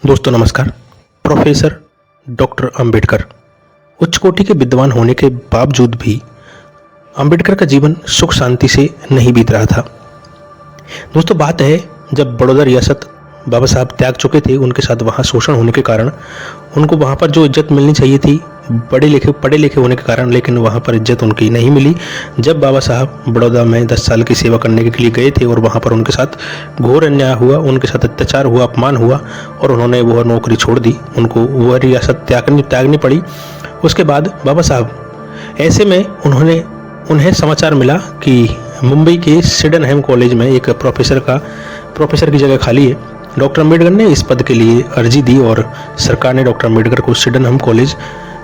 दोस्तों नमस्कार। Professor doctor Ambedkar उच्च कोटि के विद्वान होने के बावजूद भी अंबेडकर का जीवन सुख शांति से नहीं बीत रहा था। दोस्तों बात है जब बड़ौदा रियासत बाबा साहब त्याग चुके थे, उनके साथ वहाँ शोषण होने के कारण उनको वहाँ पर जो इज्जत मिलनी चाहिए थी पढ़े लिखे होने के कारण, लेकिन वहाँ पर इज्जत उनकी नहीं मिली। जब बाबा साहब बड़ौदा में 10 साल की सेवा करने के लिए गए थे और वहाँ पर उनके साथ घोर अन्याय हुआ, उनके साथ अत्याचार हुआ, अपमान हुआ और उन्होंने वह नौकरी छोड़ दी, उनको वह रियासत त्यागनी पड़ी। उसके बाद बाबा साहब ऐसे में उन्हें समाचार मिला कि मुंबई के सिडेनहम कॉलेज में एक प्रोफेसर की जगह खाली है। डॉक्टर अंबेडकर ने इस पद के लिए अर्जी दी और सरकार ने डॉक्टर अंबेडकर को सिडेनहम कॉलेज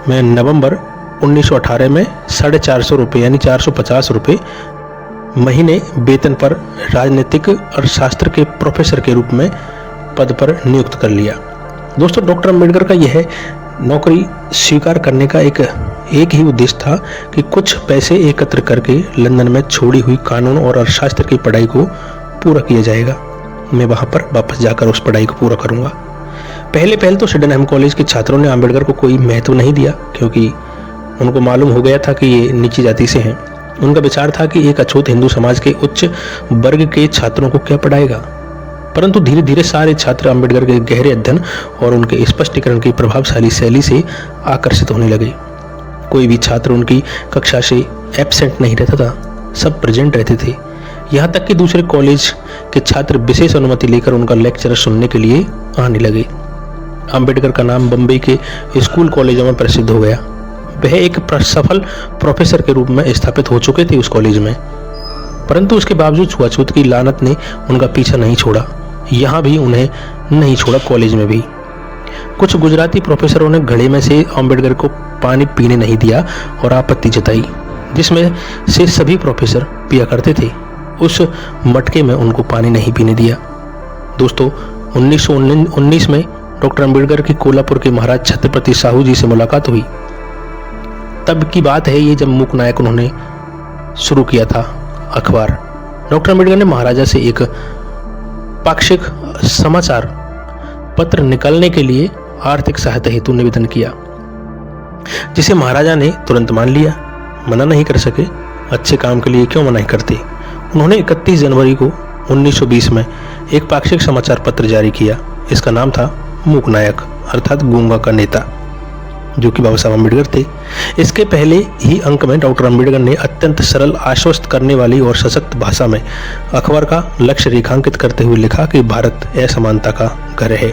में नवंबर 1918 में 450 रुपये यानी 450 रुपये महीने वेतन पर राजनीतिक और शास्त्र के प्रोफेसर के रूप में पद पर नियुक्त कर लिया। दोस्तों डॉक्टर अंबेडकर का यह नौकरी स्वीकार करने का एक ही उद्देश्य था कि कुछ पैसे एकत्र करके लंदन में छोड़ी हुई कानून और अर्थशास्त्र की पढ़ाई को पूरा किया जाएगा। मैं वहाँ पर वापस जाकर उस पढ़ाई को पूरा करूँगा। पहले तो सिडेनहम कॉलेज के छात्रों ने अंबेडकर को कोई महत्व नहीं दिया, क्योंकि उनको मालूम हो गया था कि ये नीची जाति से हैं। उनका विचार था कि एक अछूत हिंदू समाज के उच्च वर्ग के छात्रों को क्या पढ़ाएगा। परंतु धीरे धीरे सारे छात्र अंबेडकर के गहरे अध्ययन और उनके स्पष्टीकरण की प्रभावशाली शैली से आकर्षित होने लगे। कोई भी छात्र उनकी कक्षा से एब्सेंट नहीं रहता था, सब प्रेजेंट रहते थे। यहाँ तक कि दूसरे कॉलेज के छात्र विशेष अनुमति लेकर उनका लेक्चर सुनने के लिए आने लगे। अंबेडकर का नाम बम्बई के स्कूल कॉलेजों में प्रसिद्ध हो गया। वह एक सफल प्रोफेसर के रूप में स्थापित हो चुके थे उस कॉलेज में। परंतु उसके बावजूद छुआछूत की लानत ने उनका पीछा नहीं छोड़ा। यहाँ भी उन्हें नहीं छोड़ा, कॉलेज में भी। कुछ गुजराती प्रोफेसरों ने घड़े में से अंबेडकर को पानी पीने नहीं दिया और आपत्ति जताई, जिसमें से सभी प्रोफेसर पिया करते थे। उस मटके में उनको पानी नहीं पीने दिया। दोस्तों 1919 में डॉक्टर अंबेडकर की कोल्हापुर के महाराज छत्रपति साहू जी से मुलाकात हुई। तब की बात है ये, जब मूक नायक उन्होंने शुरू किया था अखबार। डॉक्टर अंबेडकर ने महाराजा से एक पाक्षिक समाचार पत्र निकालने के लिए आर्थिक सहायता हेतु निवेदन किया, जिसे महाराजा ने तुरंत मान लिया। मना नहीं कर सके, अच्छे काम के लिए क्यों मना करते। उन्होंने 31 जनवरी को 1920 में एक पाक्षिक समाचार पत्र जारी किया। इसका नाम था मूक नायक, अर्थात गूंगा का नेता, जो कि बाबा साहब अम्बेडकर थे। इसके पहले ही अंक में डॉक्टर अंबेडकर ने अत्यंत सरल, आश्वस्त करने वाली और सशक्त भाषा में अखबार का लक्ष्य रेखांकित करते हुए लिखा कि भारत असमानता का घर है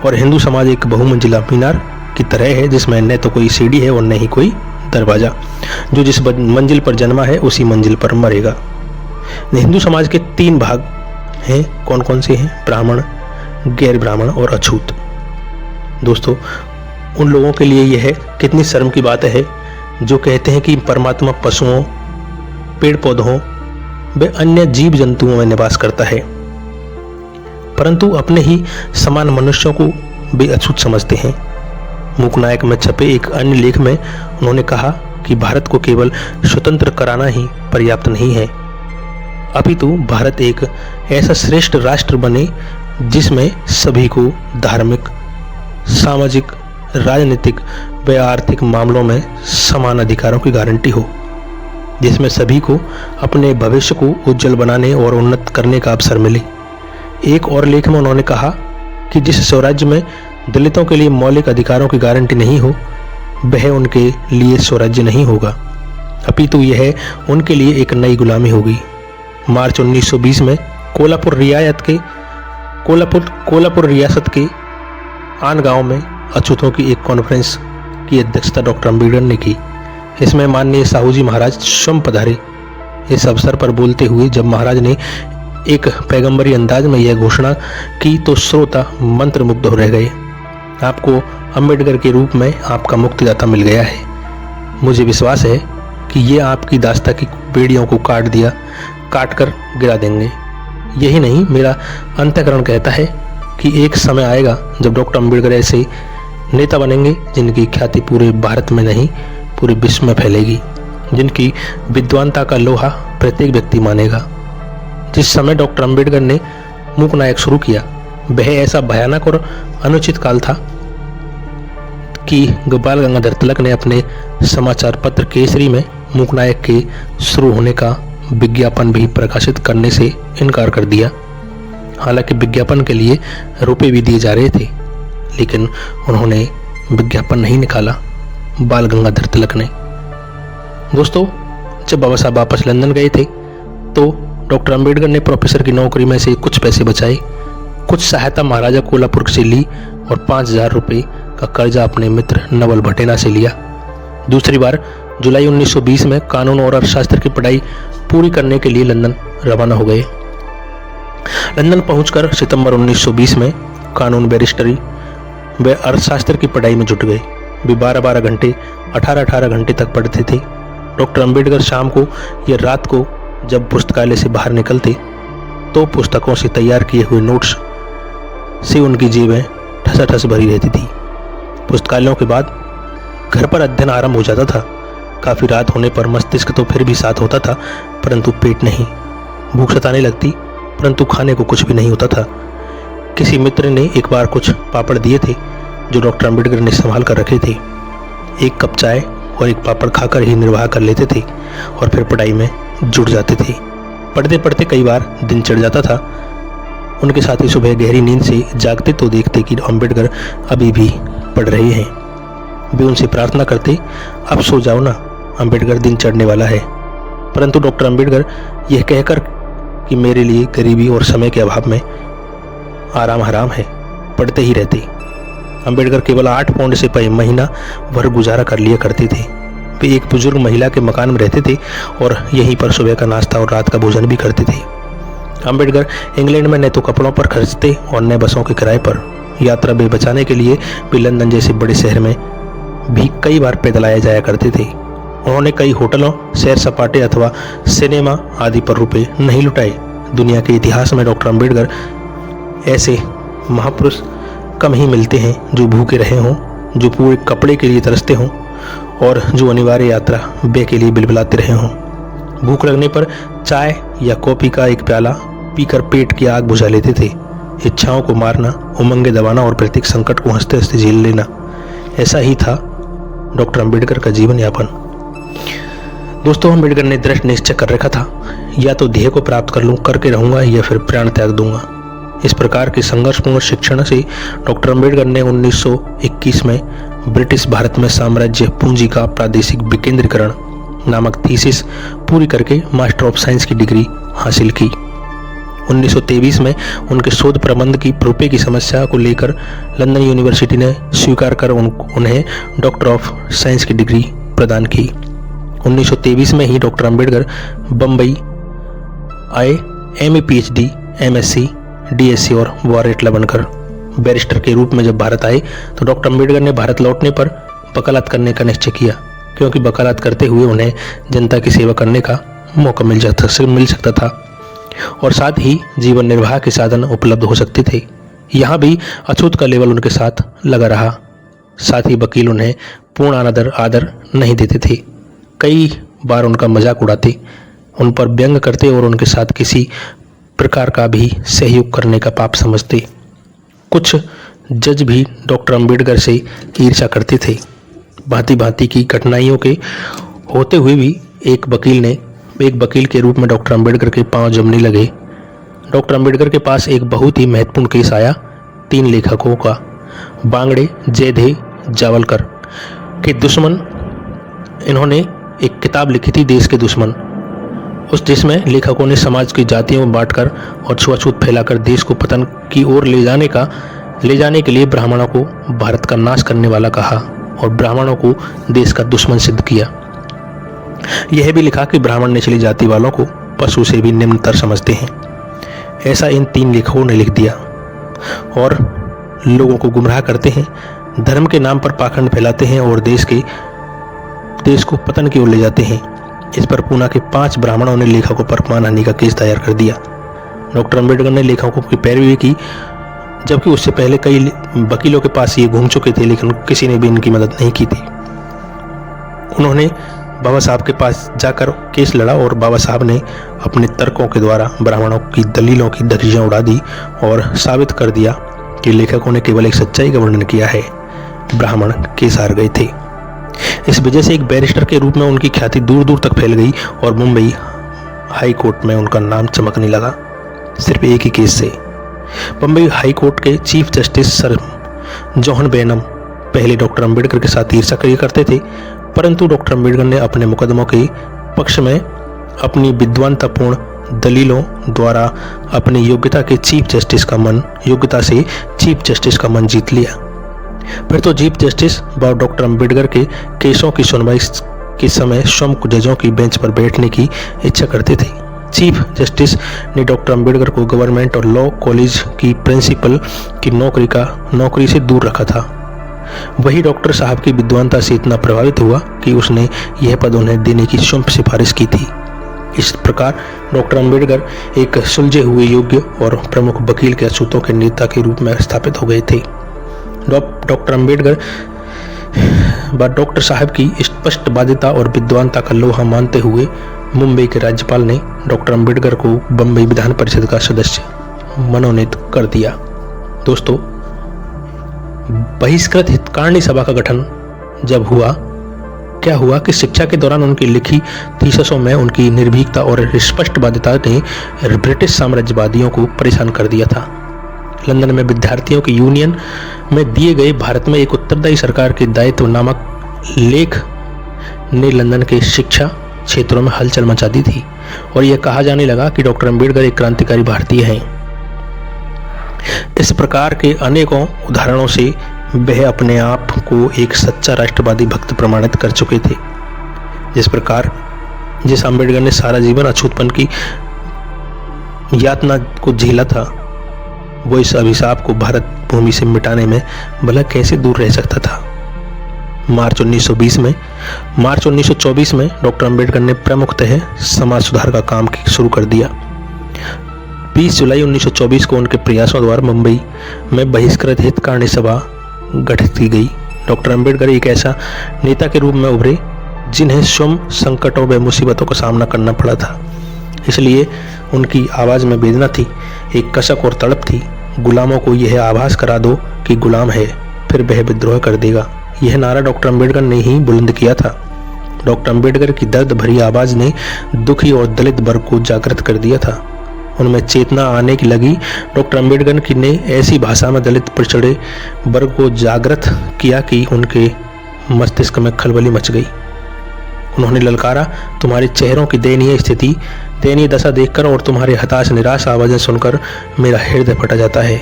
और हिंदू समाज एक बहुमंजिला मीनार की तरह है, जिसमें न तो कोई सीढ़ी है और न ही कोई दरवाजा। जो जिस मंजिल पर जन्मा है उसी मंजिल पर मरेगा। हिंदू समाज के 3 भाग हैं। कौन कौन से हैं? ब्राह्मण, गैर ब्राह्मण और अछूत। दोस्तों उन लोगों के लिए यह कितनी शर्म की बात है जो कहते हैं कि परमात्मा पशुओं, पेड़ पौधों व अन्य जीव जंतुओं में निवास करता है, परंतु अपने ही समान मनुष्यों को वे अछूत समझते हैं। मूक नायक में छपे एक अन्य लेख में उन्होंने कहा कि भारत को केवल स्वतंत्र कराना ही पर्याप्त नहीं है, अपितु भारत एक ऐसा श्रेष्ठ राष्ट्र बने जिसमें सभी को धार्मिक, सामाजिक, राजनीतिक व आर्थिक मामलों में समान अधिकारों की गारंटी हो, जिसमें सभी को अपने भविष्य को उज्जवल बनाने और उन्नत करने का अवसर मिले। एक और लेख में उन्होंने कहा कि जिस स्वराज्य में दलितों के लिए मौलिक अधिकारों की गारंटी नहीं हो, वह उनके लिए स्वराज्य नहीं होगा, अपितु यह उनके लिए एक नई गुलामी होगी। मार्च 1920 में कोल्हापुर रियासत के आन गांव में अछूतों की एक कॉन्फ्रेंस की अध्यक्षता डॉक्टर अंबेडकर ने की। इसमें माननीय साहू जी महाराज स्वयं पधारे। इस अवसर पर बोलते हुए जब महाराज ने एक पैगंबरी अंदाज में यह घोषणा की तो श्रोता मंत्रमुग्ध हो रह गए। आपको अंबेडकर के रूप में आपका मुक्तिदाता मिल गया है। मुझे विश्वास है कि ये आपकी दास्ता की बेड़ियों को काट कर गिरा देंगे। यही नहीं, मेरा अंतःकरण कहता है कि एक समय आएगा जब डॉक्टर अंबेडकर ऐसे नेता बनेंगे जिनकी ख्याति पूरे भारत में नहीं पूरे विश्व में फैलेगी, जिनकी विद्वानता का लोहा प्रत्येक व्यक्ति मानेगा। जिस समय डॉक्टर अंबेडकर ने मूक नायक शुरू किया वह ऐसा भयानक और अनुचित काल था कि बाल गंगाधर तिलक ने अपने समाचार पत्र केसरी में मूकनायक के शुरू होने का विज्ञापन भी प्रकाशित करने से इनकार कर दिया। हालांकि विज्ञापन के लिए रुपए भी दिए जा रहे थे, लेकिन उन्होंने विज्ञापन नहीं निकाला बाल गंगाधर तिलक ने। दोस्तों, जब बाबा साहब वापस लंदन गए थे तो डॉक्टर अंबेडकर ने प्रोफेसर की नौकरी में से कुछ पैसे बचाए, कुछ सहायता महाराजा कोल्हापुर से ली और 5,000 रुपये का कर्जा अपने मित्र नवल भटेना से लिया। दूसरी बार जुलाई 1920 में कानून और अर्थशास्त्र की पढ़ाई पूरी करने के लिए लंदन रवाना हो गए। लंदन पहुंचकर सितंबर 1920 में कानून, बैरिस्टरी व अर्थशास्त्र की पढ़ाई में जुट गए। वे 12-12 घंटे, 18-18 घंटे तक पढ़ते थे। डॉक्टर अंबेडकर शाम को या रात को जब पुस्तकालय से बाहर निकलते तो पुस्तकों से तैयार किए हुए नोट्स से उनकी जेबें ठसाठस भरी रहती थी। पुस्तकालयों के बाद घर पर अध्ययन आरंभ हो जाता था। काफ़ी रात होने पर मस्तिष्क तो फिर भी साथ होता था, परंतु पेट नहीं। भूख सताने लगती, परंतु खाने को कुछ भी नहीं होता था। किसी मित्र ने एक बार कुछ पापड़ दिए थे जो डॉक्टर अंबेडकर ने संभाल कर रखे थे। एक कप चाय और एक पापड़ खाकर ही निर्वाह कर लेते थे और फिर पढ़ाई में जुट जाते थे। पढ़ते पढ़ते कई बार दिन चढ़ जाता था। उनके साथी सुबह गहरी नींद से जागते तो देखते कि अंबेडकर अभी भी पढ़ रहे हैं। वे उनसे प्रार्थना करते, अब सो जाओ ना, अंबेडकर, दिन चढ़ने वाला है। परंतु डॉक्टर अंबेडकर यह कहकर कि मेरे लिए गरीबी और समय के अभाव में आराम हराम है, पढ़ते ही रहते। अंबेडकर केवल 8 पाउंड से पे महीना भर गुजारा कर लिया करते थे। वे एक बुजुर्ग महिला के मकान में रहते थे और यहीं पर सुबह का नाश्ता और रात का भोजन भी करते थे। अंबेडकर इंग्लैंड में न तो कपड़ों पर खर्चते और न बसों के किराए पर। यात्रा बे बचाने के लिए वे लंदन जैसे बड़े शहर में भी कई बार पैदल आया जाया करते थे। उन्होंने कई होटलों, सैर सपाटे अथवा सिनेमा आदि पर रुपए नहीं लुटाए। दुनिया के इतिहास में डॉक्टर अंबेडकर ऐसे महापुरुष कम ही मिलते हैं जो भूखे रहे हों, जो पूरे कपड़े के लिए तरसते हों और जो अनिवार्य यात्रा बे के लिए बिलबिलाते रहे हों। भूख लगने पर चाय या कॉफ़ी का एक प्याला पीकर पेट की आग बुझा लेते थे। इच्छाओं को मारना, उमंगे दबाना और प्रत्येक संकट को हंसते हंसते झेल लेना, ऐसा ही था डॉक्टर अंबेडकर का जीवन यापन। दोस्तों, अंबेडकर ने दृढ़ निश्चय कर रखा था, या तो ध्येय को प्राप्त कर लूँ, करके रहूँगा, या फिर प्राण त्याग दूंगा। इस प्रकार के संघर्षपूर्ण शिक्षण से डॉक्टर अंबेडकर ने 1921 में ब्रिटिश भारत में साम्राज्य पूंजी का प्रादेशिक विकेंद्रीकरण नामक थीसिस पूरी करके मास्टर ऑफ साइंस की डिग्री हासिल की। 1923 में उनके शोध प्रबंध की रुपये की समस्या को लेकर लंदन यूनिवर्सिटी ने स्वीकार कर उन्हें डॉक्टर ऑफ साइंस की डिग्री प्रदान की। 1923 में ही डॉक्टर अंबेडकर बम्बई आए, एमए, पीएचडी, एमएससी, डीएससी और वारेटला बनकर। बैरिस्टर के रूप में जब भारत आए तो डॉक्टर अंबेडकर ने भारत लौटने पर वकालत करने का निश्चय किया, क्योंकि वकालत करते हुए उन्हें जनता की सेवा करने का मौका मिल सकता था और साथ ही जीवन निर्वाह के साधन उपलब्ध हो सकते थे। यहाँ भी अछूत का लेवल उनके साथ लगा रहा। साथ ही वकील उन्हें पूर्ण आदर नहीं देते थे। कई बार उनका मजाक उड़ाते, उन पर व्यंग करते और उनके साथ किसी प्रकार का भी सहयोग करने का पाप समझते। कुछ जज भी डॉक्टर अंबेडकर से ईर्ष्या करते थे। भांति भांति की कठिनाइयों के होते हुए भी एक वकील के रूप में डॉक्टर अंबेडकर के पांव जमने लगे। डॉक्टर अंबेडकर के पास एक बहुत ही महत्वपूर्ण केस आया, 3 लेखकों का, बांगड़े, जयदेव, जावलकर के दुश्मन। इन्होंने एक किताब लिखी थी, देश के दुश्मन, जिसमें लेखकों ने समाज की जातियों में बांटकर और छुआछूत फैलाकर देश को पतन की ओर ले जाने के लिए ब्राह्मणों को भारत का नाश करने वाला कहा और ब्राह्मणों को देश का दुश्मन सिद्ध किया। यह भी लिखा कि ब्राह्मण निचली जाति वालों को पशु से भी निम्नतर समझते हैं। ऐसा इन 3 लेखकों ने लिख दिया और लोगों को गुमराह करते हैं, धर्म के नाम पर पाखंड फैलाते हैं और देश को पतन की ओर ले जाते हैं। इस पर पूना के 5 ब्राह्मणों ने लेखकों पर मानहानि का केस दायर कर दिया। डॉक्टर अंबेडकर ने लेखकों की पैरवी की, जबकि उससे पहले कई वकीलों के पास ये घूम चुके थे, लेकिन किसी ने भी इनकी मदद नहीं की थी। उन्होंने बाबा साहब के पास जाकर केस लड़ा और बाबा साहब ने अपने तर्कों के द्वारा ब्राह्मणों की दलीलों की धज्जियां उड़ा दी और साबित कर दिया कि लेखकों ने केवल एक सच्चाई का वर्णन किया है, ब्राह्मण केस हार गए थे। इस वजह से एक बैरिस्टर के रूप में उनकी ख्याति दूर दूर तक फैल गई और मुंबई हाई कोर्ट में उनका नाम चमकने लगा, सिर्फ एक ही केस से। बम्बई हाई कोर्ट के चीफ जस्टिस सर जॉन बेनम पहले डॉक्टर अंबेडकर के साथ ईर्ष्या किया करते थे, परंतु डॉक्टर अंबेडकर ने अपने मुकदमों के पक्ष में अपनी विद्वतापूर्ण दलीलों द्वारा अपनी योग्यता से चीफ जस्टिस का मन जीत लिया। फिर तो चीफ जस्टिस डॉक्टर अंबेडकर के केसों की सुनवाई के समय स्वयं जजों की बेंच पर बैठने की इच्छा करते थे। चीफ जस्टिस ने डॉक्टर अंबेडकर को गवर्नमेंट और लॉ कॉलेज की प्रिंसिपल की नौकरी से दूर रखा था। वही डॉक्टर साहब की विद्वानता से इतना प्रभावित हुआ कि उसने यह पद उन्हें देने की स्वयं सिफारिश की थी। इस प्रकार डॉक्टर अंबेडकर एक सुलझे हुए योग्य और प्रमुख वकील के अछूतों के नेता के रूप में स्थापित हो गए थे। डॉक्टर अंबेडकर डॉक्टर साहब की स्पष्ट बाध्यता और विद्वानता का लोहा मानते हुए मुंबई के राज्यपाल ने डॉक्टर अंबेडकर को बम्बई विधान परिषद का सदस्य मनोनीत कर दिया। दोस्तों, बहिष्कृत हितकारिणी सभा का गठन जब हुआ, क्या हुआ कि शिक्षा के दौरान उनकी लिखी थीसिसों में उनकी निर्भीकता और स्पष्ट बाध्यता ने ब्रिटिश साम्राज्यवादियों को परेशान कर दिया था। लंदन में विद्यार्थियों की यूनियन में दिए गए भारत में एक उत्तरदायी सरकार के दायित्व नामक लेख ने लंदन के शिक्षा क्षेत्रों में हलचल मचा दी थी और यह कहा जाने लगा कि डॉक्टर अंबेडकर एक क्रांतिकारी भारतीय हैं। इस प्रकार के अनेकों उदाहरणों से वह अपने आप को एक सच्चा राष्ट्रवादी भक्त प्रमाणित कर चुके थे। जिस अंबेडकर ने सारा जीवन अछूतपन की यातना को झेला था, वो इस अभिशाप को भारत भूमि से मिटाने में भला कैसे दूर रह सकता था। मार्च 1924 में डॉक्टर अंबेडकर ने प्रमुखतः समाज सुधार का काम शुरू कर दिया। 20 जुलाई 1924 को उनके प्रयासों द्वारा मुंबई में बहिष्कृत हितकारिणी सभा गठित की गई। डॉक्टर अंबेडकर एक ऐसा नेता के रूप में उभरे जिन्हें स्वयं संकटों व मुसीबतों का सामना करना पड़ा था, इसलिए उनकी आवाज़ में वेदना थी, एक कसक और तड़प थी। गुलामों को यह आभास करा दो कि गुलाम है, फिर वह विद्रोह कर देगा। यह नारा डॉक्टर अंबेडकर ने ही बुलंद किया था। डॉक्टर अंबेडकर की दर्द भरी आवाज़ ने दुखी और दलित वर्ग को जागृत कर दिया था। उनमें चेतना आने की लगी। डॉक्टर अंबेडकर ने ऐसी भाषा में दलित पिछड़े वर्ग को जागृत किया कि उनके मस्तिष्क में खलबली मच गई। उन्होंने ललकारा, तुम्हारे चेहरों की दयनीय दशा देखकर और तुम्हारे हताश निराश आवाज़ें सुनकर मेरा हृदय फटा जाता है।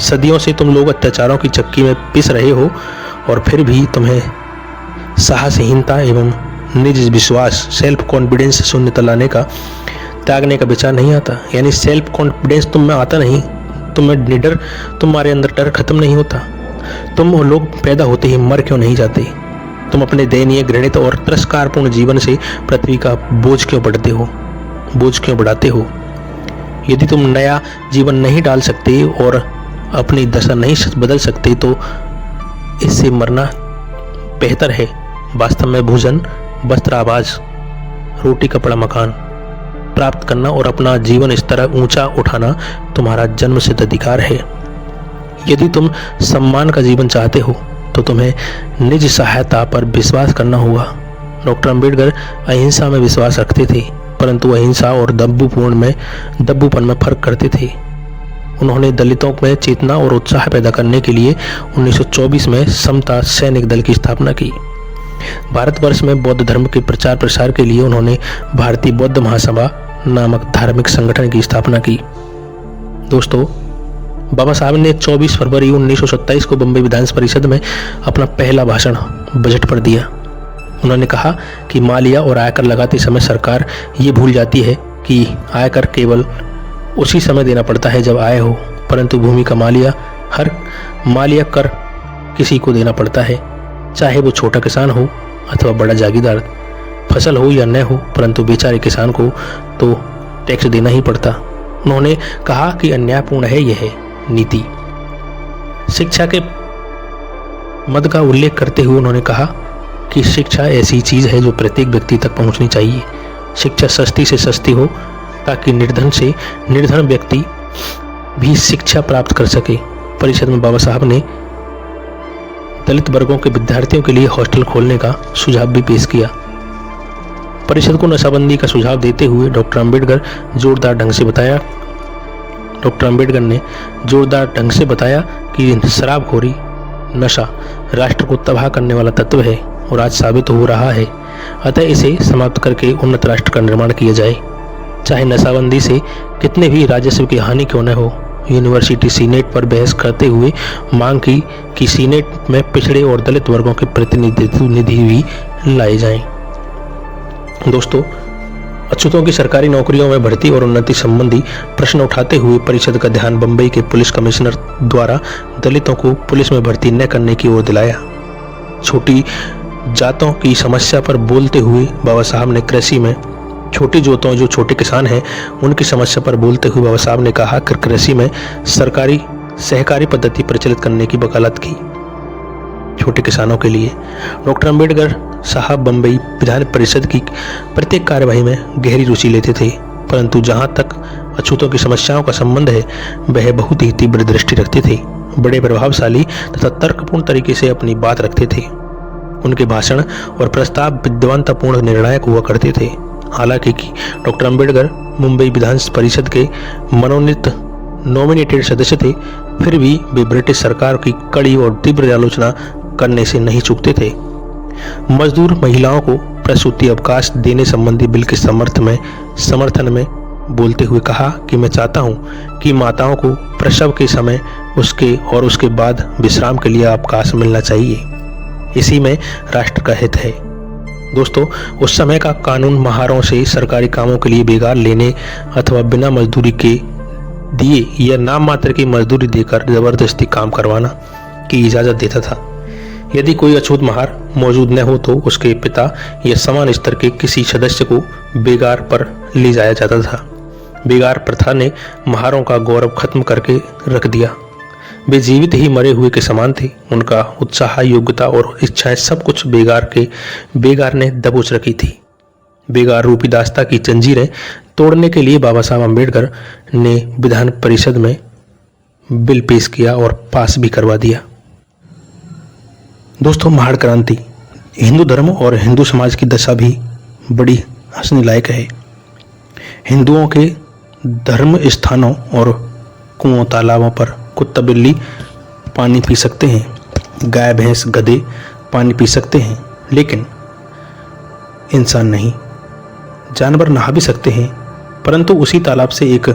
सदियों से तुम लोग अत्याचारों की चक्की में पिस रहे हो और फिर भी तुम्हें साहसहीनता एवं निज विश्वास, सेल्फ कॉन्फिडेंस शून्य तलाने का त्यागने का विचार नहीं आता। यानी सेल्फ कॉन्फिडेंस तुम में आता नहीं, तुम्हारे अंदर डर खत्म नहीं होता। तुम लोग पैदा होते ही मर क्यों नहीं जाते? तुम अपने दयनीय, घृणित और तिरस्कारपूर्ण जीवन से पृथ्वी का बोझ क्यों बढ़ाते हो? यदि तुम नया जीवन नहीं डाल सकते और अपनी दशा नहीं बदल सकते तो इससे मरना बेहतर है। वास्तव में भोजन, वस्त्र, आवाज, रोटी, कपड़ा, मकान प्राप्त करना और अपना जीवन स्तर ऊंचा उठाना तुम्हारा जन्मसिद्ध अधिकार है। यदि तुम सम्मान का जीवन चाहते हो तो तुम्हें निज सहायता पर विश्वास करना होगा। डॉक्टर अंबेडकर अहिंसा में विश्वास रखते थे, परंतु अहिंसा और दब्बूपन में फर्क करते थे। उन्होंने दलितों में चेतना और उत्साह पैदा करने के लिए 1924 में समता सैनिक दल की स्थापना की। भारतवर्ष में बौद्ध धर्म के प्रचार प्रसार के लिए उन्होंने भारतीय बौद्ध महासभा नामक धार्मिक संगठन की स्थापना की। दोस्तों, बाबा साहब ने 24 फरवरी 1927 को बम्बई विधान परिषद में अपना पहला भाषण बजट पर दिया। उन्होंने कहा कि मालिया और आयकर लगाते समय सरकार ये भूल जाती है कि आयकर केवल उसी समय देना पड़ता है जब आय हो, परंतु भूमि का मालिया कर किसी को देना पड़ता है, चाहे वो छोटा किसान हो अथवा बड़ा जागीरदार, फसल हो या न हो, परंतु बेचारे किसान को तो टैक्स देना ही पड़ता। उन्होंने कहा कि अन्यायपूर्ण है यह नीति। शिक्षा के मद का उल्लेख करते हुए उन्होंने कहा कि शिक्षा ऐसी चीज़ है जो प्रत्येक व्यक्ति तक पहुंचनी चाहिए। शिक्षा सस्ती से सस्ती हो ताकि निर्धन से निर्धन व्यक्ति भी शिक्षा प्राप्त कर सके। परिषद में बाबा साहब ने दलित वर्गों के विद्यार्थियों के लिए हॉस्टल खोलने का सुझाव भी पेश किया। परिषद को नशाबंदी का सुझाव देते हुए डॉक्टर अंबेडकर ने जोरदार ढंग से बताया कि शराबखोरी, नशा राष्ट्र को तबाह करने वाला तत्व है और आज साबित हो रहा है। अतः इसे समाप्त करके उन्नत राष्ट्र का निर्माण किया जाए, चाहे नशाबंदी से कितने भी राजस्व की हानि क्यों न हो। यूनिवर्सिटी सीनेट पर बहस करते हुए मांग की कि सीनेट में पिछड़े और दलित वर्गों के प्रतिनिधि भी लाए जाएं। दोस्तों, अछूतों की सरकारी नौकरियों में भर्ती और उन्नति संबंधी प्रश्न उठाते हुए परिषद का ध्यान बंबई के पुलिस कमिश्नर द्वारा दलितों को पुलिस में भर्ती न करने की ओर दिलाया। छोटी जातों की समस्या पर बोलते हुए बाबा साहब ने कृषि में छोटी जातों जो छोटे किसान हैं उनकी समस्या पर बोलते हुए बाबा साहब ने कहा कि कृषि में सरकारी सहकारी पद्धति प्रचलित करने की वकालत की छोटे किसानों के लिए। डॉक्टर अंबेडकर साहब बंबई विधान परिषद की प्रत्येक कार्यवाही में गहरी रुचि लेते थे, परंतु जहां तक अछूतों की समस्याओं का संबंध है वह बहुत ही तीव्र दृष्टि रखते थे। बड़े प्रभावशाली तथा तर्कपूर्ण तरीके से अपनी बात रखते थे। उनके भाषण और प्रस्ताव विद्वतापूर्ण निर्णायक हुआ करते थे। हालांकि डॉक्टर अंबेडकर मुंबई विधान परिषद के मनोनीत नॉमिनेटेड सदस्य थे, फिर भी वे ब्रिटिश सरकार की कड़ी और तीव्र आलोचना करने से नहीं चूकते थे। मजदूर महिलाओं को प्रसूति अवकाश देने संबंधी बिल के समर्थन में बोलते हुए कहा कि मैं चाहता हूं कि माताओं को प्रसव के समय उसके बाद विश्राम के लिए अवकाश मिलना चाहिए। इसी में राष्ट्र का हित है। दोस्तों, उस समय का कानून महारों से सरकारी कामों के लिए बेगार लेने अथवा बिना मजदूरी के दिए या नाम मात्र की मजदूरी देकर जबरदस्ती काम करवाना की इजाज़त देता था। यदि कोई अछूत महार मौजूद न हो तो उसके पिता या समान स्तर के किसी सदस्य को बेगार पर ले जाया जाता था। बेगार प्रथा ने महारों का गौरव खत्म करके रख दिया। वे जीवित ही मरे हुए के समान थे। उनका उत्साह, योग्यता और इच्छाएं सब कुछ बेगार ने दबोच रखी थी। बेगार रूपी दास्ता की जंजीरें तोड़ने के लिए बाबा साहब अम्बेडकर ने विधान परिषद में बिल पेश किया और पास भी करवा दिया। दोस्तों, महाड़ क्रांति, हिंदू धर्म और हिंदू समाज की दशा भी बड़ी हंसने लायक है। हिंदुओं के धर्म स्थानों और कुओं तालाबों पर कुत्ता बिल्ली पानी पी सकते हैं, गाय भैंस गधे पानी पी सकते हैं, लेकिन इंसान नहीं। जानवर नहा भी सकते हैं, परंतु उसी तालाब से एक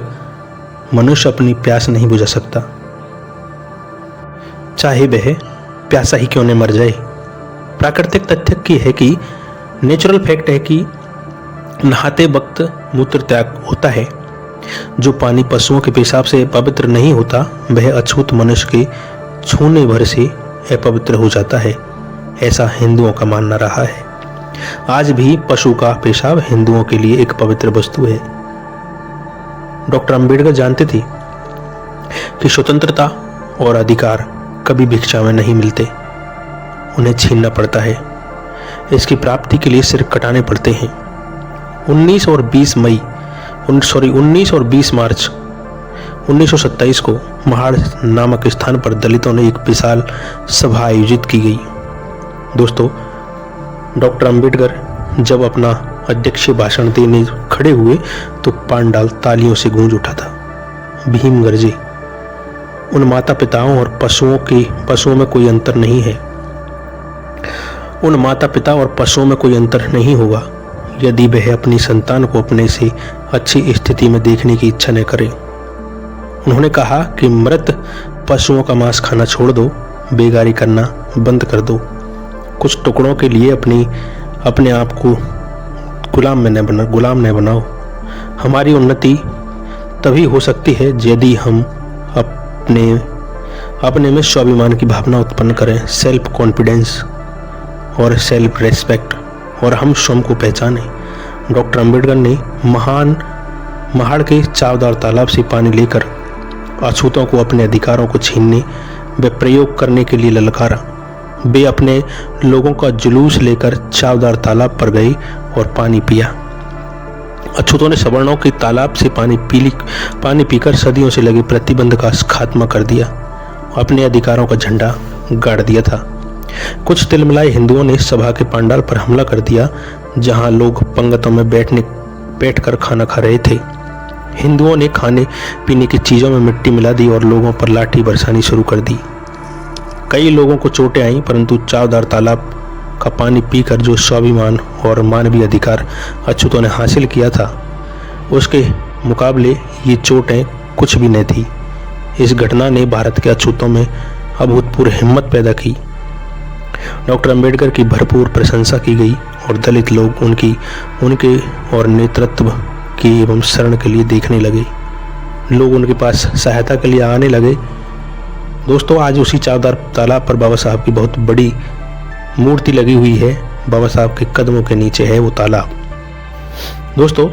मनुष्य अपनी प्यास नहीं बुझा सकता, चाहे वह प्यासा ही क्यों न मर जाए। प्राकृतिक तथ्य की है कि नेचुरल फैक्ट है कि नहाते वक्त मूत्र त्याग होता है। जो पानी पशुओं के पेशाब से पवित्र नहीं होता वह अछूत मनुष्य के छूने भर से अपवित्र हो जाता है। ऐसा हिंदुओं का मानना रहा है। आज भी पशु का पेशाब हिंदुओं के लिए एक पवित्र वस्तु है। डॉक्टर अंबेडकर जानते थे कि स्वतंत्रता और अधिकार कभी भिक्षा में नहीं मिलते, उन्हें छीनना पड़ता है। इसकी प्राप्ति के लिए सिर कटाने पड़ते हैं। 19 और 20 मार्च 1927 को महाड़ नामक स्थान पर दलितों ने एक विशाल सभा आयोजित की गई। दोस्तों, डॉक्टर अंबेडकर जब अपना अध्यक्षीय भाषण देने खड़े हुए तो पांडाल तालियों से गूंज उठा था। भीम गरजे। उन माता पिताओं और पशुओं में कोई अंतर नहीं है। उन माता पिता और पशुओं में कोई अंतर नहीं होगा यदि वह अपनी संतान को अपने से अच्छी स्थिति में देखने की इच्छा न करे। उन्होंने कहा कि मृत पशुओं का मांस खाना छोड़ दो, बेगारी करना बंद कर दो। कुछ टुकड़ों के लिए अपने आप को गुलाम न बनाओ। हमारी उन्नति तभी हो सकती है यदि हम अपने में स्वाभिमान की भावना उत्पन्न करें, सेल्फ कॉन्फिडेंस और सेल्फ रेस्पेक्ट, और हम स्वयं को पहचानें। डॉक्टर अंबेडकर ने महाड़ के चावदार तालाब से पानी लेकर अछूतों को अपने अधिकारों को छीनने व प्रयोग करने के लिए ललकारा। वे अपने लोगों का जुलूस लेकर चावदार तालाब पर गए और पानी पिया। अछूतों ने सवर्णों के तालाब से पानी पीकर सदियों से लगे प्रतिबंध का खात्मा कर दिया, अपने अधिकारों का झंडा गाड़ दिया था। कुछ तिलमिलाए हिंदुओं ने सभा के पंडाल पर हमला कर दिया, जहां लोग पंगतों में बैठकर खाना खा रहे थे। हिंदुओं ने खाने पीने की चीज़ों में मिट्टी मिला दी और लोगों पर लाठी बरसानी शुरू कर दी। कई लोगों को चोटें आईं, परंतु चावदार तालाब का पानी पीकर जो स्वाभिमान और मानवीय अधिकार अछूतों ने हासिल किया था, उसके मुकाबले ये चोटें कुछ भी नहीं थी। इस घटना ने भारत के अछूतों में अभूतपूर्व हिम्मत पैदा की। डॉक्टर अंबेडकर की भरपूर प्रशंसा की गई और दलित लोग उनके और नेतृत्व की एवं शरण के लिए देखने लगे। लोग उनके पास सहायता के लिए आने लगे। दोस्तों, आज उसी चावदार तालाब पर बाबा साहब की बहुत बड़ी मूर्ति लगी हुई है। बाबा साहब के कदमों के नीचे है वो तालाब। दोस्तों,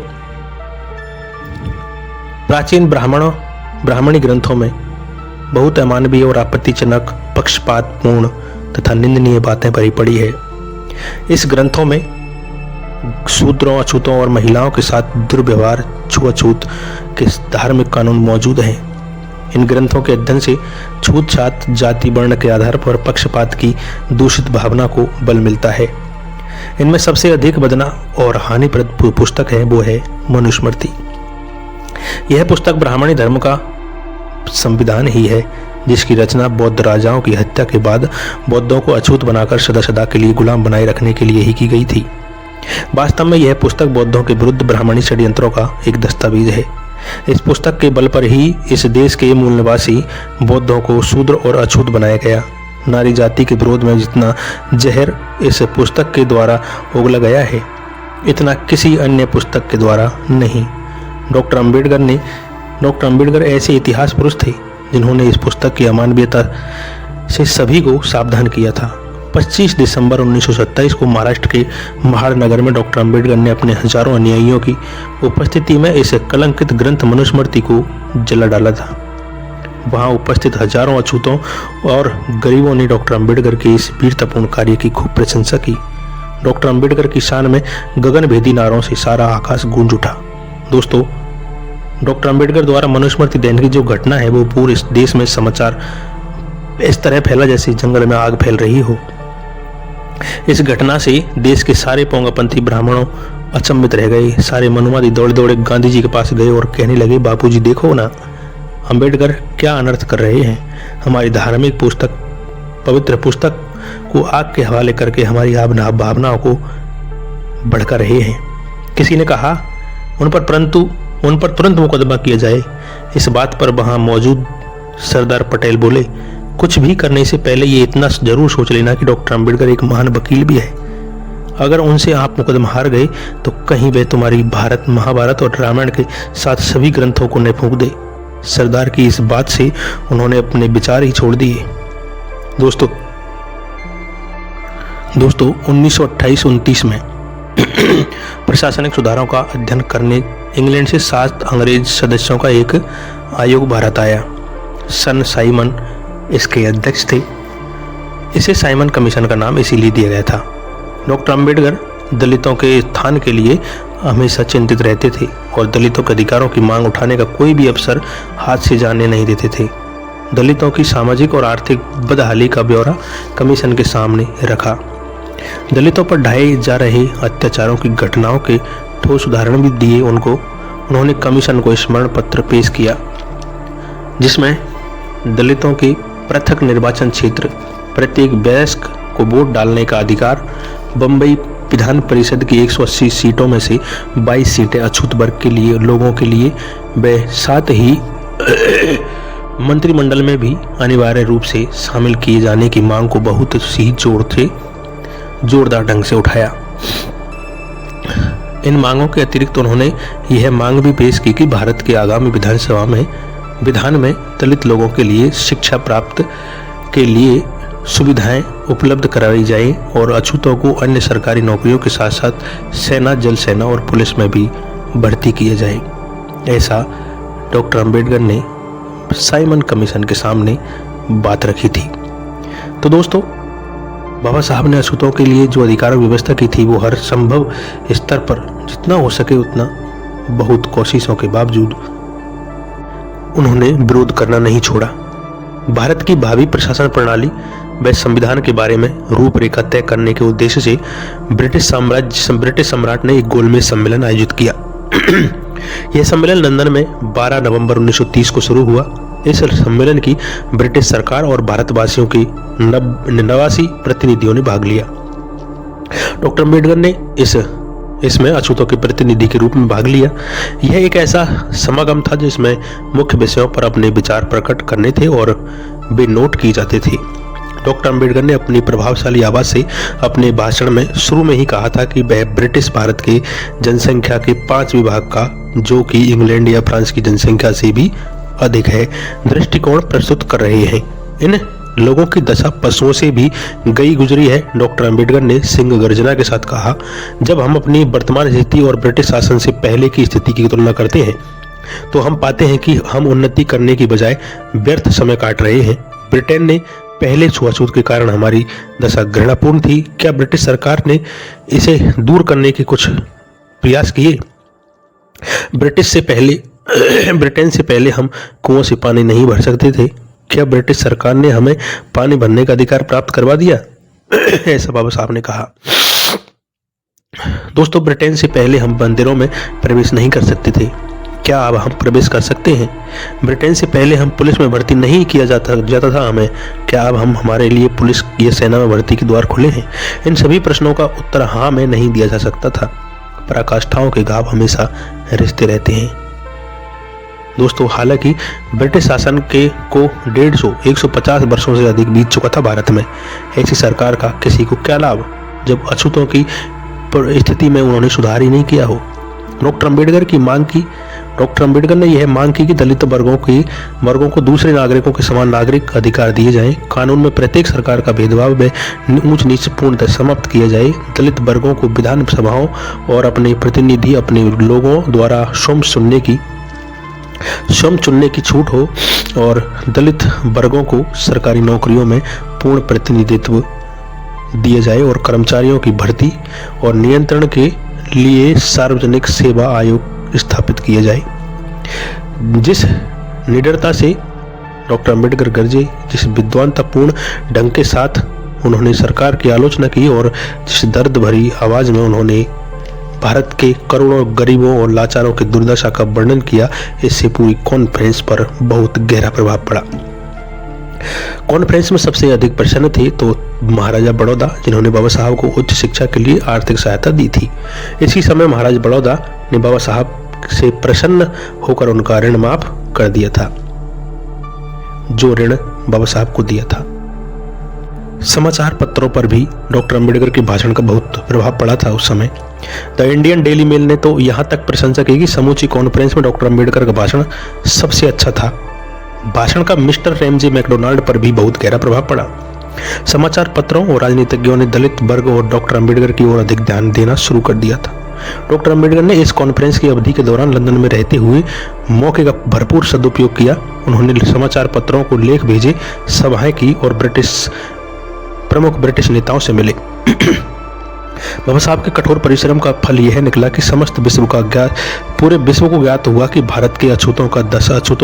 प्राचीन ब्राह्मणी ग्रंथों में बहुत अमानवीय और आपत्तिजनक, पक्षपातपूर्ण तथा निंदनीय बातें भरी पड़ी है। इस ग्रंथों में शूद्रों, अछूतों और महिलाओं के साथ दुर्व्यवहार, छुआछूत के धार्मिक कानून मौजूद हैं। इन ग्रंथों के अध्ययन से छूतछात, जाति वर्ण के आधार पर पक्षपात की दूषित भावना को बल मिलता है। इनमें सबसे अधिक बदना और हानिप्रद पुस्तक है वो है मनुस्मृति। यह पुस्तक ब्राह्मणी धर्म का संविधान ही है, जिसकी रचना बौद्ध राजाओं की हत्या के बाद बौद्धों को अछूत बनाकर सदा सदा के लिए गुलाम बनाए रखने के लिए ही की गई थी। वास्तव में यह पुस्तक बौद्धों के विरुद्ध ब्राह्मणी षड्यंत्रों का एक दस्तावेज है। इस पुस्तक के बल पर ही इस देश के मूल निवासी बौद्धों को शूद्र और अछूत बनाया गया। नारी जाति के विरोध में जितना जहर इस पुस्तक के द्वारा उगला गया है, इतना किसी अन्य पुस्तक के द्वारा नहीं। डॉक्टर अंबेडकर ऐसे इतिहास पुरुष थे जिन्होंने इस पुस्तक की अमानवीयता से सभी को सावधान किया था। 25 दिसंबर 1927 को महाराष्ट्र के महाड़ नगर में डॉक्टर अंबेडकर ने अपने हजारों अनुयायियों की उपस्थिति में इस कलंकित ग्रंथ मनुस्मृति को जला डाला था। वहां उपस्थित हजारों अछूतों और गरीबों ने डॉक्टर अंबेडकर के इस वीरतापूर्ण कार्य की खूब प्रशंसा की। डॉक्टर अंबेडकर की शान में गगनभेदी नारों से सारा आकाश गूंज उठा। दोस्तों, डॉक्टर अंबेडकर द्वारा मनुस्मृति देने की जो घटना है वो पूरे देश में समाचार इस तरह फैला जैसे जंगल में आग फैल रही हो। इस घटना से देश के सारे पोंगापंथी ब्राह्मणों अचंभित रह गए। सारे मनुवादी दौड़े दौड़े गांधी जी के पास गए और कहने लगे, बापूजी देखो ना, अंबेडकर क्या अनर्थ कर रहे हैं। हमारी धार्मिक पुस्तक, पवित्र पुस्तक को आग के हवाले करके हमारी भावनाओं को भड़का रहे हैं। किसी ने कहा उन पर तुरंत मुकदमा किया जाए। इस बात पर वहां मौजूद सरदार पटेल बोले, कुछ भी करने से पहले ये इतना जरूर सोच लेना कि डॉक्टर अंबेडकर एक महान वकील भी है। अगर उनसे आप मुकदमा हार गए तो कहीं वे तुम्हारी महाभारत और रामायण के साथ सभी ग्रंथों को न फूंक दे। सरदार की इस बात से उन्होंने अपने विचार ही छोड़ दिए। दोस्तों 1928-29 में प्रशासनिक सुधारों का अध्ययन करने इंग्लैंड से 7 अंग्रेज सदस्यों का एक आयोग भारत आया। सन साइमन इसके अध्यक्ष थे। इसे साइमन कमीशन का नाम इसीलिए दिया गया था। डॉक्टर अंबेडकर दलितों के स्थान के लिए हमेशा चिंतित रहते थे और दलितों के अधिकारों की मांग उठाने का कोई भी अवसर हाथ से जाने नहीं देते थे। दलितों की सामाजिक और आर्थिक बदहाली का ब्यौरा कमीशन के सामने रखा। दलितों पर ढाए जा रहे अत्याचारों की घटनाओं के ठोस उदाहरण भी दिए। उन्होंने कमीशन को स्मरण पत्र पेश किया, जिसमें दलितों के पृथक निर्वाचन क्षेत्र, प्रत्येक वयस्क को वोट डालने का अधिकार, बम्बई विधान परिषद की 180 सीटों में से 22 सीटें अछूत वर्ग के लिए लोगों के लिए व साथ ही मंत्रिमंडल में भी अनिवार्य रूप से शामिल किए जाने की मांग को बहुत ही जोरदार ढंग से उठाया। इन मांगों के अतिरिक्त उन्होंने यह मांग भी पेश की कि भारत के आगामी विधान में दलित लोगों के लिए शिक्षा प्राप्त के लिए सुविधाएं उपलब्ध कराई जाए और अछूतों को अन्य सरकारी नौकरियों के साथ साथ सेना, जल सेना और पुलिस में भी भर्ती किया जाए। ऐसा डॉक्टर अंबेडकर ने साइमन कमीशन के सामने बात रखी थी। तो दोस्तों, बाबा साहब ने अछूतों के लिए जो अधिकार व्यवस्था की थी वो हर संभव स्तर पर जितना हो सके उतना बहुत कोशिशों के बावजूद उन्होंने विरोध करना नहीं छोड़ा। भारत की भावी प्रशासन प्रणाली व संविधान के बारे में रूपरेखा तय करने के उद्देश्य से ब्रिटिश सम्राट ने एक गोलमेज सम्मेलन आयोजित किया। यह सम्मेलन लंदन में 12 नवंबर 1930 को शुरू हुआ। इस सम्मेलन की ब्रिटिश सरकार और भारतवासियों के 89 प्रतिनिधियों ने भाग लिया। डॉक्टर अम्बेडकर ने इसमें अछूतों के प्रतिनिधि के रूप में भाग लिया। यह एक ऐसा समागम था जिसमें मुख्य विषयों पर अपने विचार प्रकट करने थे और वे नोट किए जाते थे। डॉक्टर अम्बेडकर ने अपनी प्रभावशाली आवाज से अपने भाषण में शुरू में ही कहा था कि वह ब्रिटिश भारत के जनसंख्या के 5 विभाग का, जो कि इंग्लैंड या फ्रांस की जनसंख्या से भी अधिक है, दृष्टिकोण प्रस्तुत कर रहे हैं। इन लोगों की दशा पशुओं से भी गई गुजरी है। डॉक्टर अम्बेडकर ने सिंह गर्जना के साथ कहा, जब हम अपनी वर्तमान स्थिति और ब्रिटिश शासन से पहले की स्थिति की तुलना करते हैं तो हम पाते हैं कि हम उन्नति करने की बजाय व्यर्थ समय काट रहे हैं। ब्रिटेन ने पहले छुआछूत के कारण हमारी दशा घृणापूर्ण थी। क्या ब्रिटिश सरकार ने इसे दूर करने के कुछ प्रयास किए? ब्रिटेन से पहले हम कुओं से पानी नहीं भर सकते थे। क्या ब्रिटिश सरकार ने हमें पानी भरने का अधिकार प्राप्त करवा दिया? ऐसा बाबा साहब ने कहा। दोस्तों, ब्रिटेन से पहले हम मंदिरों में प्रवेश नहीं कर सकते थे। क्या अब हम प्रवेश कर सकते हैं? ब्रिटेन से पहले हम पुलिस में भर्ती नहीं किया जाता था हमें। क्या अब हम हमारे लिए पुलिस या सेना में भर्ती के द्वार खुले हैं? इन सभी प्रश्नों का उत्तर हाँ में नहीं दिया जा सकता था। पराकाष्ठाओं के घाव हमेशा रिश्ते रहते हैं। दोस्तों, हालांकि ब्रिटिश शासन को 150 वर्षों से अधिक बीत चुका था भारत में। ऐसी सरकार का किसी को क्या लाभ जब अछूतों की स्थिति में उन्होंने सुधार ही नहीं किया हो। डॉक्टर अम्बेडकर ने यह मांग की कि दलित वर्गों को दूसरे नागरिकों के समान नागरिक अधिकार दिए जाएं। कानून में प्रत्येक सरकार का भेदभाव व ऊंच नीच पूर्णतः समाप्त किया जाए। दलित वर्गों को विधान सभाओं और अपने प्रतिनिधि अपने लोगों द्वारा स्वयं चुनने की छूट हो और दलित वर्गों को सरकारी नौकरियों में पूर्ण प्रतिनिधित्व दिए जाए और कर्मचारियों की भर्ती और नियंत्रण के लिए सार्वजनिक सेवा आयोग स्थापित किया जाए। जिस निडरता से डॉक्टर अम्बेडकर गरजे, जिस विद्वानतापूर्ण ढंग के साथ उन्होंने सरकार की आलोचना की और जिस दर्द भरी आवाज में उन्होंने भारत के करोड़ों गरीबों और लाचारों की दुर्दशा का वर्णन किया, इससे पूरी कॉन्फ्रेंस पर बहुत गहरा प्रभाव पड़ा। कॉन्फ्रेंस में सबसे अधिक प्रसन्न थे तो महाराजा बड़ौदा, जिन्होंने बाबा साहब को उच्च शिक्षा के लिए आर्थिक सहायता दी थी। इसी समय महाराज बड़ौदा ने बाबा साहब से प्रसन्न होकर उनका ऋण माफ कर दिया था, जो ऋण बाबा साहब को दिया था। समाचार पत्रों पर भी डॉक्टर अम्बेडकर के भाषण का बहुत प्रभाव पड़ा था उस समय। द इंडियन डेली मेल ने तो यहाँ तक प्रशंसा की कि समूची कॉन्फ्रेंस में डॉक्टर अम्बेडकर का भाषण सबसे अच्छा था। भाषण का मिस्टर रैमजे मैकडोनाल्ड पर भी बहुत गहरा प्रभाव पड़ा। समाचार पत्रों और राजनीतिज्ञों ने दलित वर्ग और डॉक्टर अम्बेडकर की ओर अधिक ध्यान देना शुरू कर दिया था। डॉक्टर अम्बेडकर ने इस कॉन्फ्रेंस की अवधि के दौरान लंदन में रहते हुए मौके का भरपूर सदुपयोग किया। उन्होंने समाचार पत्रों को लेख भेजे, सभाएं की और प्रमुख ब्रिटिश नेताओं से मिले। बाबा साहब के कठोर परिश्रम का फल यह निकला कि पूरे विश्व को ज्ञात हुआ कि भारत के अछूतों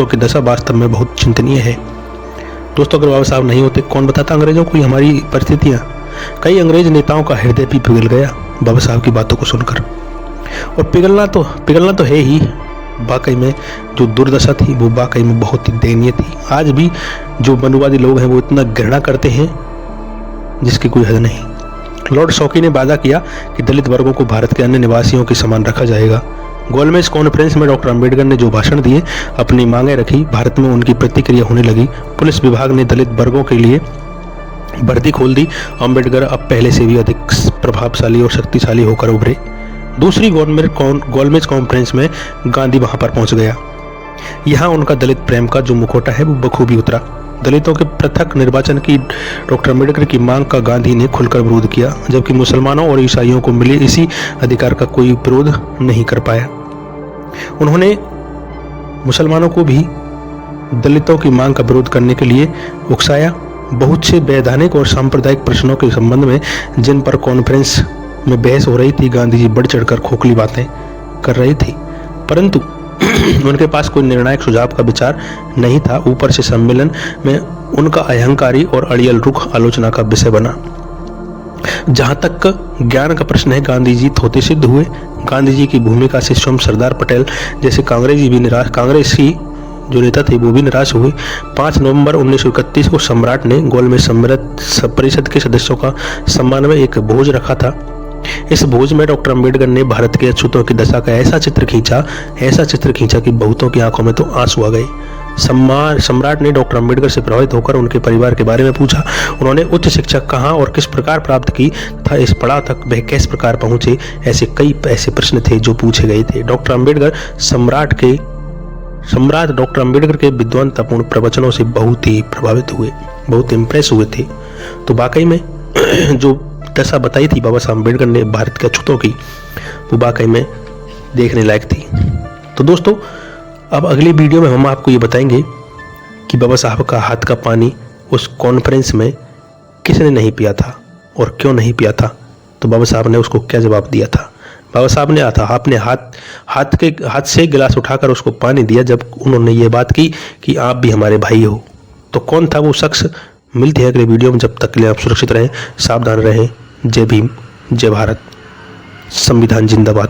की दशा वास्तव में बहुत चिंतनीय है। दोस्तों, अगर बाबा साहब नहीं होते, कौन बताता अंग्रेजों को हमारी परिस्थितियां। कई अंग्रेज नेताओं का हृदय भी पिघल गया बाबा साहब की बातों को सुनकर। और पिघलना तो है ही। वाकई में जो दुर्दशा थी वो वाकई में बहुत ही दयनीय थी। आज भी जो मनुवादी लोग हैं वो इतना घृणा करते हैं जिसकी कोई हद नहीं। लॉर्ड शॉकी ने वादा किया कि दलित वर्गों को भारत के अन्य निवासियों के समान रखा जाएगा। गोलमेज कॉन्फ्रेंस में डॉक्टर अम्बेडकर ने जो भाषण दिए, अपनी मांगें रखी, भारत में उनकी प्रतिक्रिया होने लगी। पुलिस विभाग ने दलित वर्गों के लिए भर्ती खोल दी। अम्बेडकर अब पहले से भी अधिक प्रभावशाली और शक्तिशाली होकर उभरे। दूसरी गोलमेज कॉन्फ्रेंस में गांधी वहां पर पहुंच गया। यहाँ उनका दलित प्रेम का जो मुखौटा है वो बखूबी उतरा। दलितों के पृथक निर्वाचन की डॉक्टर अम्बेडकर की मांग का गांधी ने खुलकर विरोध किया, जबकि मुसलमानों और ईसाइयों को मिले इसी अधिकार का कोई विरोध नहीं कर पाया। उन्होंने मुसलमानों को भी दलितों की मांग का विरोध करने के लिए उकसाया बहुत से वैधानिक और सांप्रदायिक प्रश्नों के संबंध में जिन पर कॉन्फ्रेंस में बहस हो रही थी, गांधी जी बढ़ चढ़कर खोखली बातें कर रहे थे, परंतु उनके पास कोई निर्णायक सुझाव का विचार नहीं था। ऊपर से सम्मेलन में उनका अहंकारी और अड़ियल रुख आलोचना का विषय बना। जहां तक ज्ञान का प्रश्न है, गांधी जी थोथे सिद्ध हुए। गांधी जी की भूमिका से स्वयं सरदार पटेल जैसे कांग्रेसी जो नेता थे वो भी निराश हुए। 5 नवंबर 1931 को सम्राट ने गोलमेज परिषद के सदस्यों का सम्मान में एक भोज रखा था। इस भोज में डॉक्टर अंबेडकर ने भारत के अछूतों की दशा का ऐसा चित्र खींचा कि बहुतों की आंखों में तो आंसू आ गए। सम्राट ने डॉक्टर अंबेडकर से प्रभावित होकर उनके परिवार के बारे में पूछा। उन्होंने उच्च शिक्षा कहाँ और किस प्रकार प्राप्त की था, इस पड़ाव तक वह किस प्रकार पहुंचे, ऐसे कई ऐसे प्रश्न थे जो पूछे गए थे। सम्राट डॉक्टर अंबेडकर के विद्वतापूर्ण प्रवचनों से बहुत ही प्रभावित हुए, बहुत इम्प्रेस हुए थे। तो वाकई में जो दशा बताई थी बाबा साहब अम्बेडकर ने भारत के अछूतों की, वो वाकई में देखने लायक थी। तो दोस्तों, अब अगली वीडियो में हम आपको ये बताएंगे कि बाबा साहब का हाथ का पानी उस कॉन्फ्रेंस में किसने नहीं पिया था और क्यों नहीं पिया था। तो बाबा साहब ने उसको क्या जवाब दिया था। बाबा साहब ने अपने हाथ से गिलास उठाकर उसको पानी दिया जब उन्होंने ये बात की कि आप भी हमारे भाई हो। तो कौन था वो शख्स, मिलते हैं अगले वीडियो में। जब तक के लिए आप सुरक्षित रहें, सावधान रहें। जय भीम, जय भारत, संविधान जिंदाबाद।